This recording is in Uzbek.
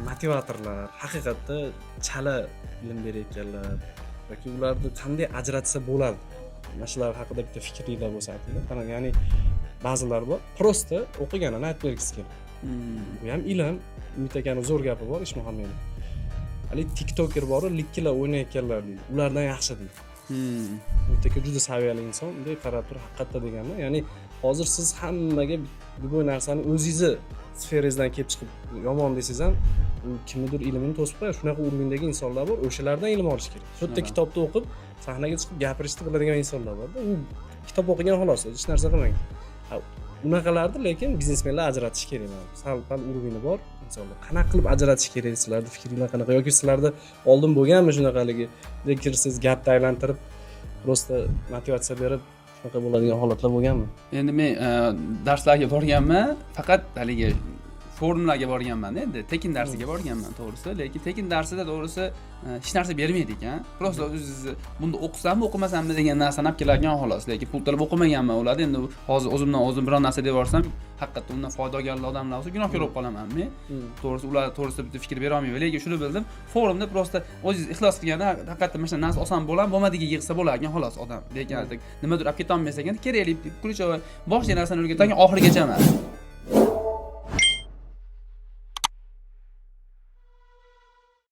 motivatorlar, haqiqatda chala ilm berayotganlar yoki ularni qanday ajratsa bo'ladi? Mana shular haqida bitta fikringlar bo'lsa aytinglar. Qarang, ya'ni ba'zilar bor, prosta o'qiganini aytib bergisi keladi. Bu ham ilm. Umid akaning zo'r gapi bor, Ishmuhammedov. Hali TikToker bor, likkilar o'ynayotganlar deydi. Ulardan yaxshi deydi. Umid aka juda saviyali inson, bunday qarab turib haqiqatda deganda, ya'ni hozir siz hammaga bu narsani o'zingizni sferangizdan kelib chiqib yomon desangiz ham kimnidir ilmini to'sib qo'yadi. Shunaqa urovindagi insonlar bor, o'shalardan ilm olish kerak. Shu yerda kitobni o'qib, sahnaga chiqib gapirishni biladigan insonlar bor-da. U kitob o'qigan xolos, hech narsa qilmagan. Unaqalarni lekin biznesmenlar ajratish kerak. Sal-pal urovini bor insonlar. Qanaqa qilib ajratish kerak? Sizlarning fikringlar qanaqa yoki sizlarda oldin bo'lganmi shunaqaligi? Kirsiz gapni aylantirib, prosta motivatsiya berib shunaqa bo'ladigan holatlar bo'lganmi? Endi men darslarga borganman, faqat haligi forumlarga borganman, endi tekin darsiga borganman to'g'risi, lekin tekin darsida to'g'risi hech narsa bermaydi ekan. Prosta o'zingiz bunda o'qisammi, o'qimasammi degan narsani olib keladigan xolos, lekin pul to'lab o'qimaganman ularni. Endi hozir o'zimdan o'zim biror narsa deb borsam, haqiqatdan undan foydagar odamlar bo'lsa gunohkor bo'lib qolaman men. To'g'risi ular to'g'risida bitta fikr bera olmayman, lekin shuni bildim. Forumda prosta o'zingiz ixlos qilganda haqiqatdan mana shu narsa oson bo'ladi, bo'lmadiga yig'sa bo'ladigan xolos odam. Lekin nimadir olib keta olmasak endi kerakli, kulcha boshqa narsani o'rgatgan oxirigacha emas.